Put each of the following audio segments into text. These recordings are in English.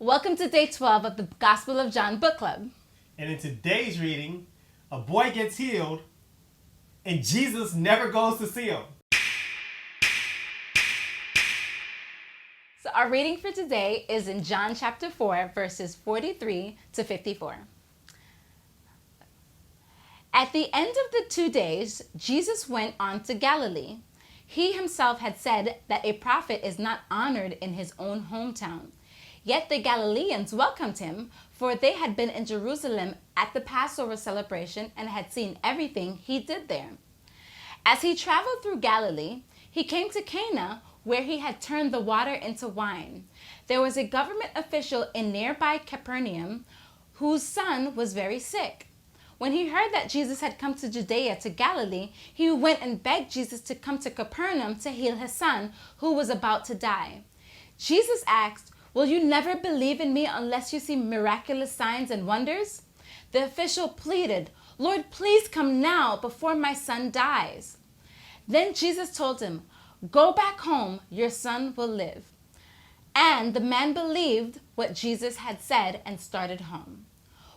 Welcome to day 12 of the Gospel of John book club. And in today's reading, a boy gets healed and Jesus never goes to see him. So our reading for today is in John chapter 4, verses 43 to 54. At the end of the 2 days, Jesus went on to Galilee. He himself had said that a prophet is not honored in his own hometown. Yet the Galileans welcomed him, for they had been in Jerusalem at the Passover celebration and had seen everything he did there. As he traveled through Galilee, he came to Cana, where he had turned the water into wine. There was a government official in nearby Capernaum whose son was very sick. When he heard that Jesus had come to Judea to Galilee, he went and begged Jesus to come to Capernaum to heal his son, who was about to die. Jesus asked, "Will you never believe in me unless you see miraculous signs and wonders?" The official pleaded, "Lord, please come now before my son dies." Then Jesus told him, "Go back home, your son will live." And the man believed what Jesus had said and started home.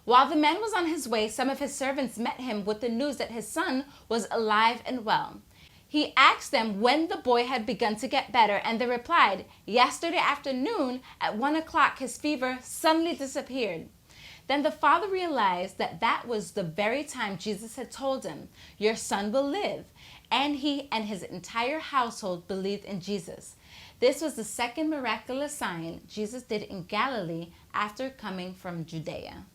While the man was on his way, some of his servants met him with the news that his son was alive and well. He asked them when the boy had begun to get better, and they replied, "Yesterday afternoon at 1 o'clock his fever suddenly disappeared." Then the father realized that that was the very time Jesus had told him, "Your son will live." And he and his entire household believed in Jesus. This was the second miraculous sign Jesus did in Galilee after coming from Judea.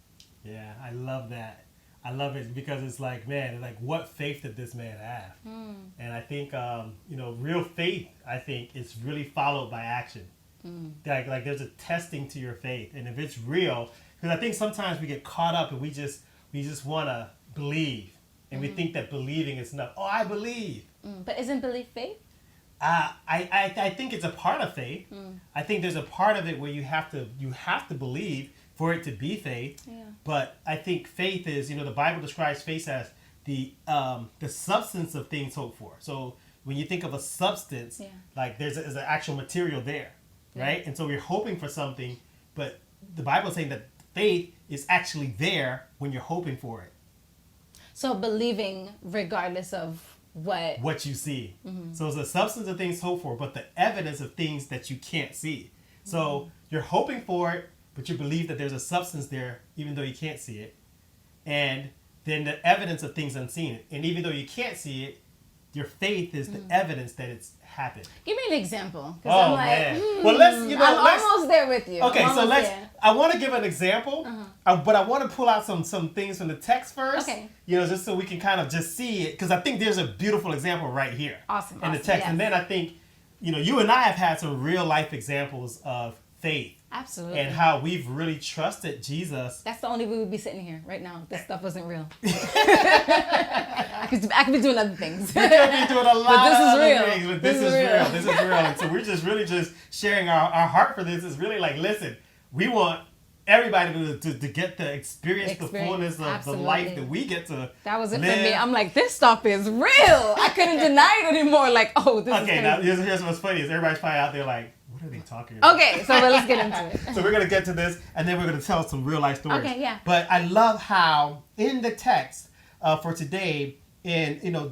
Yeah, I love that. I love it because it's like, man, like what faith did this man have? And I think, real faith, I think, is really followed by action. Like there's a testing to your faith. And if it's real, because I think sometimes we get caught up and we just want to believe. And we think that believing is enough. Oh, I believe. But isn't belief faith? I think it's a part of faith. I think there's a part of it where you have to believe for it to be faith. Yeah. But I think faith is, the Bible describes faith as the substance of things hoped for. So when you think of a substance, like there's an actual material there, right? And so you're hoping for something, but the Bible is saying that faith is actually there when you're hoping for it. So believing regardless of what you see. So it's the substance of things hoped for, but the evidence of things that you can't see. So you're hoping for it, but you believe that there's a substance there, even though you can't see it. And then the evidence of things unseen. And even though you can't see it, your faith is the evidence that it's happened. Give me an example. Oh, I'm like, man. Well, I'm almost there with you. Okay, so I want to give an example, but I want to pull out some things from the text first. Okay. Just so we can kind of just see it, because I think there's a beautiful example right here. Awesome. In the text. Yes. And then I think, you and I have had some real life examples of faith. Absolutely. And how we've really trusted Jesus. That's the only way we'd be sitting here right now. This stuff wasn't real. I could be doing other things. We could be doing a lot but this of is other real. things, but this is real. This is real. And so we're just really just sharing our heart for this. Is really like, listen, we want everybody to get the experience, the fullness of the life that we get to That was it live. for me. I'm like, this stuff is real. I couldn't deny it anymore. Like, this is Okay, now here's what's funny is everybody's probably out there like, what are they talking about? Okay, so let's get into it. So we're going to get to this, and then we're going to tell some real life stories. Okay, yeah. But I love how in the text for today,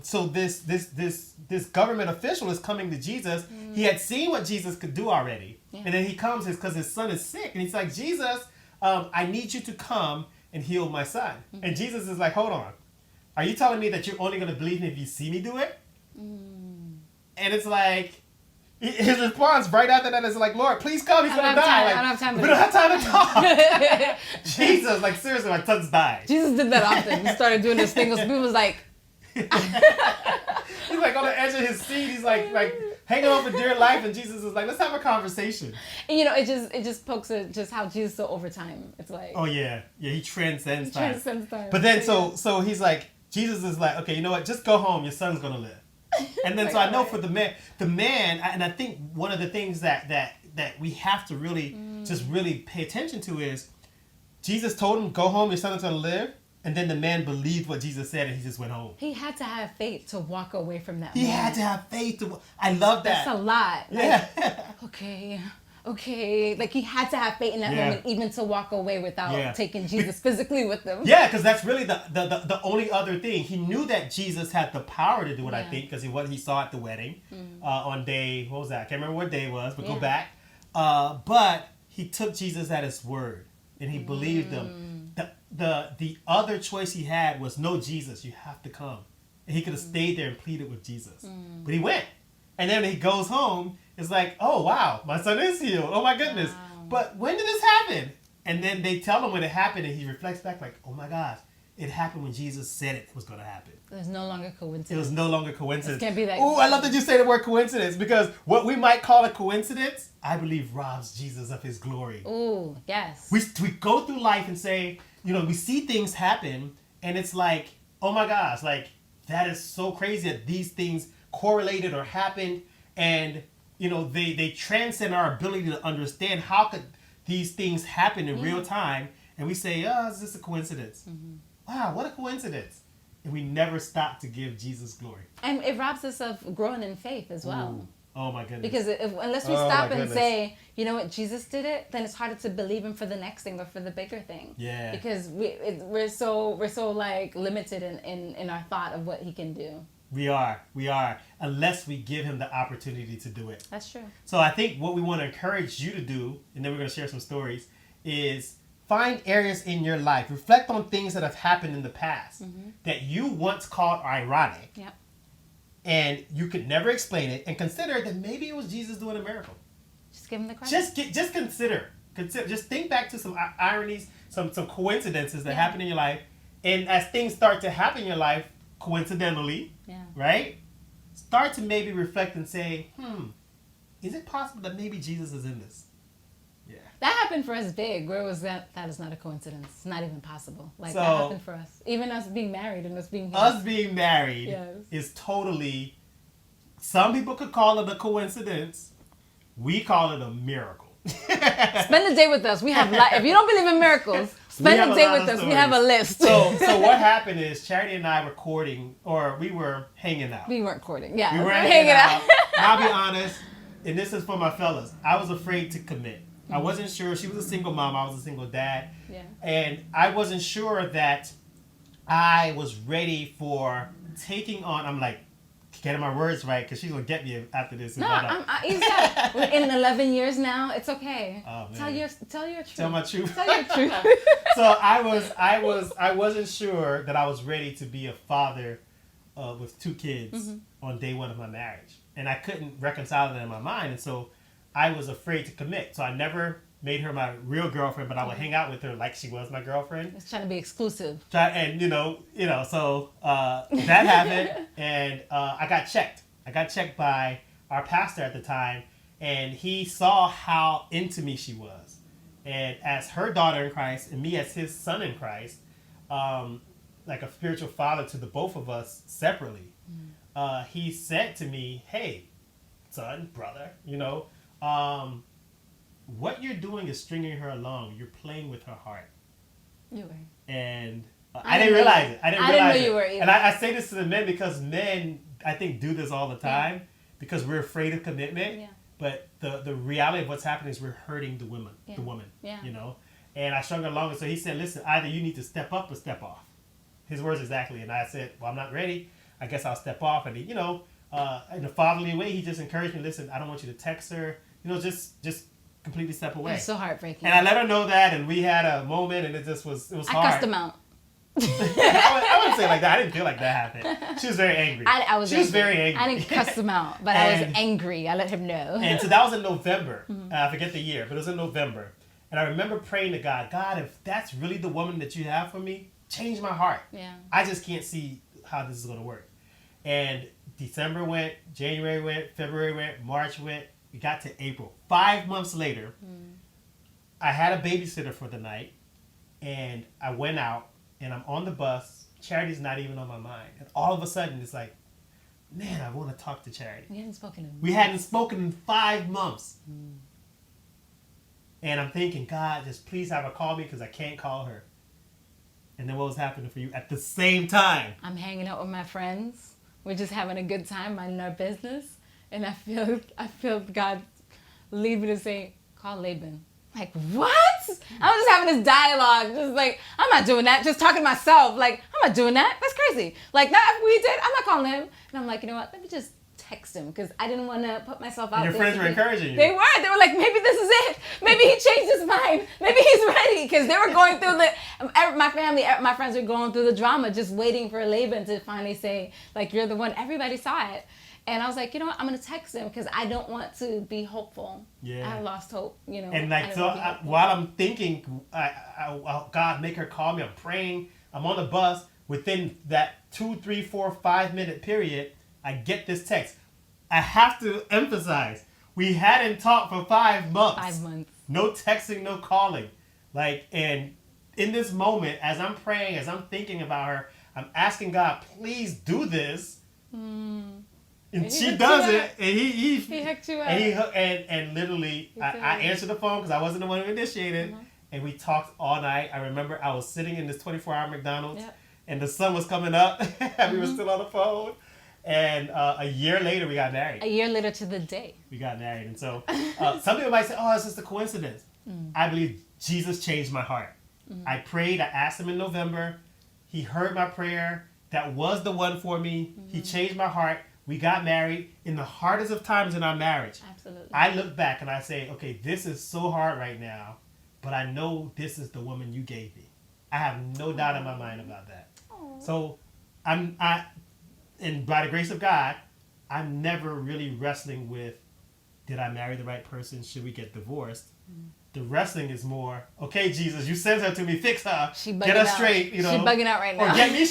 so this government official is coming to Jesus. He had seen what Jesus could do already. Yeah. And then he comes because his son is sick. And he's like, Jesus, I need you to come and heal my son. And Jesus is like, hold on. Are you telling me that you're only going to believe me if you see me do it? And it's like, his response right after that is like, Lord, please come. He's going to die. I don't have time. We don't have time to talk. Jesus, like seriously, my son's died. Jesus did that often. He started doing this thing. People was like, he's like on the edge of his seat. He's like hanging on for dear life, and Jesus is like, let's have a conversation. And, it just pokes at just how Jesus is so over time. It's like, oh yeah, he transcends time. Transcends time. But then so he's like, Jesus is like, okay, you know what? Just go home. Your son's gonna live. And then so I know for the man, and I think one of the things that we have to really just really pay attention to is Jesus told him, go home, your son's going to live. And then the man believed what Jesus said and he just went home. He had to have faith to walk away from that He had to have faith. I love that. That's a lot. Yeah. Okay, okay, like he had to have faith in that moment even to walk away without taking Jesus physically with them. Yeah, because that's really the only other thing. He knew that Jesus had the power to do it, I think, because what he saw at the wedding on day, what was that? I can't remember what day it was, but go back. But he took Jesus at his word, and he believed him. The other choice he had was, no, Jesus, you have to come. And he could have stayed there and pleaded with Jesus. But he went. And then when he goes home, it's like, oh, wow, my son is healed. Oh, my goodness. Wow. But when did this happen? And then they tell him when it happened, and he reflects back like, oh, my gosh, it happened when Jesus said it was going to happen. It was no longer coincidence. It was no longer coincidence. It can't be that. Oh, I love that you say the word coincidence, because what we might call a coincidence, I believe robs Jesus of his glory. Oh, yes. We go through life and say, we see things happen, and it's like, oh, my gosh, like, that is so crazy that these things correlated or happened, and they transcend our ability to understand how could these things happen in real time, and we say, oh, it's just a coincidence. Wow, what a coincidence. And we never stop to give Jesus glory. And it robs us of growing in faith as well. Ooh. Oh my goodness. Because unless we stop and say, you know what, Jesus did it, then it's harder to believe him for the next thing or for the bigger thing. Yeah. Because we're so like limited in our thought of what he can do. We are. Unless we give him the opportunity to do it. That's true. So I think what we want to encourage you to do, and then we're going to share some stories, is find areas in your life. Reflect on things that have happened in the past that you once called ironic. Yep. And you could never explain it, and consider that maybe it was Jesus doing a miracle. Just give him the credit. Just consider. Just think back to some ironies, some coincidences that happen in your life, and as things start to happen in your life, coincidentally, right? Start to maybe reflect and say, is it possible that maybe Jesus is in this? Yeah. That happened for us big. Where was that? That is not a coincidence. It's not even possible. That happened for us. Even us being married and us being here. Us being married is totally, some people could call it a coincidence. We call it a miracle. Spend the day with us. We have if you don't believe in miracles, spend the day with us. We have a list. So what happened is Charity and I were courting, or we were hanging out. We weren't courting. Yeah. We were hanging out. I'll be honest, and this is for my fellas. I was afraid to commit. I wasn't sure. She was a single mom. I was a single dad. Yeah. And I wasn't sure that I was ready for taking on. I'm like, getting my words right, because she's going to get me after this. No, we're in 11 years now. It's okay. Oh, man. Tell your truth. Tell my truth. Tell your truth. So I wasn't sure that I was ready to be a father with 2 kids on day 1 of my marriage. And I couldn't reconcile that in my mind. And so I was afraid to commit. So I never made her my real girlfriend, but I would hang out with her like she was my girlfriend. It's trying to be exclusive. And so that happened, and I got checked. I got checked by our pastor at the time, and he saw how into me she was. And as her daughter in Christ, and me as his son in Christ, like a spiritual father to the both of us separately, he said to me, "Hey, son, brother, what you're doing is stringing her along. You're playing with her heart." You were. And I didn't realize it. I didn't realize know you were either. And I say this to the men because men, I think, do this all the time because we're afraid of commitment. Yeah. But the reality of what's happening is we're hurting the woman. Yeah. And I strung her along. And so he said, listen, either you need to step up or step off. His words exactly. And I said, well, I'm not ready. I guess I'll step off. And he, in a fatherly way, he just encouraged me, listen, I don't want you to text her. Just completely step away. It's so heartbreaking. And I let her know that, and we had a moment, and it was hard. I cussed him out. I wouldn't say it like that. I didn't feel like that happened. She was very angry. She was very angry. I didn't cuss him out, but I was angry. I let him know. And so that was in November. I forget the year, but it was in November. And I remember praying to God, if that's really the woman that you have for me, change my heart. Yeah. I just can't see how this is going to work. And December went, January went, February went, March went. We got to April. 5 months later, I had a babysitter for the night, and I went out, and I'm on the bus. Charity's not even on my mind. And all of a sudden, it's like, man, I want to talk to Charity. We hadn't spoken in 5 months. And I'm thinking, God, just please have her call me because I can't call her. And then what was happening for you at the same time? I'm hanging out with my friends. We're just having a good time, minding our business. And I feel God lead me to say, call Laban. Like, what? I was just having this dialogue, just like, I'm not doing that. Just talking to myself, like, I'm not doing that. That's crazy. Like, not if we did, I'm not calling him. And I'm like, you know what? Let me just text him because I didn't want to put myself out there. Your friends were encouraging you. They were like, maybe this is it. Maybe he changed his mind. Maybe he's ready, because they were going through my family, my friends were going through the drama, just waiting for Laban to finally say, like, you're the one. Everybody saw it. And I was like, you know what? I'm going to text him because I don't want to be hopeful. Yeah. I lost hope, you know. And like, so while I'm thinking, God, make her call me. I'm praying. I'm on the bus. Within that 2, 3, 4, 5 minute period, I get this text. I have to emphasize, we hadn't talked for 5 months. 5 months. No texting, no calling. Like, and in this moment, as I'm praying, as I'm thinking about her, I'm asking God, please do this. And she does it, and he hooked you up. And literally, I answered the phone because I wasn't the one who initiated, and we talked all night. I remember I was sitting in this 24-hour McDonald's, and the sun was coming up, and we were still on the phone. And a year later, we got married. A year later to the day. We got married. And so some people might say, oh, it's just a coincidence. I believe Jesus changed my heart. I prayed. I asked him in November. He heard my prayer. That was the one for me. He changed my heart. We got married in the hardest of times in our marriage. Absolutely. I look back and I say, okay, this is so hard right now, but I know this is the woman you gave me. I have no doubt in my mind about that. Aww. So and by the grace of God, I'm never really wrestling with, did I marry the right person? Should we get divorced? The wrestling is more, okay, Jesus, you sent her to me, fix her, get her straight, you know. She's bugging out right now. Or get me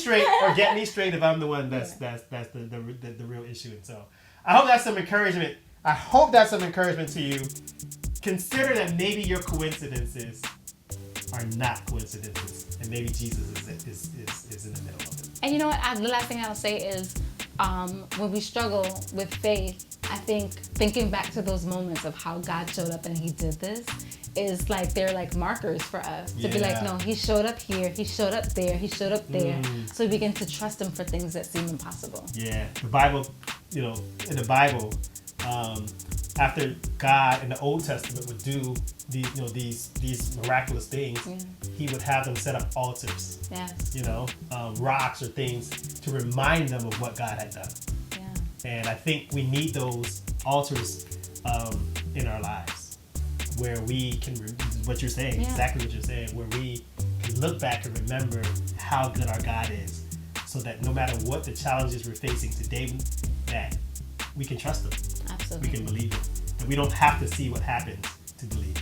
straight if I'm the one that's the real issue. And so I hope that's some encouragement. I hope that's some encouragement to you. Consider that maybe your coincidences are not coincidences, and maybe Jesus is in the middle of it. And you know what? The last thing I'll say is, when we struggle with faith, I think thinking back to those moments of how God showed up and he did this is like, they're like markers for us to be like, no, he showed up here, he showed up there, he showed up there. So we begin to trust him for things that seem impossible. Yeah, the Bible, in the Bible, after God in the Old Testament would do these miraculous things, he would have them set up altars. Yes. Rocks or things to remind them of what God had done. Yeah. And I think we need those altars in our lives where we can, what you're saying, exactly what you're saying, where we can look back and remember how good our God is, so that no matter what the challenges we're facing today, that we can trust him. Absolutely. We can believe him. And we don't have to see what happens to believe.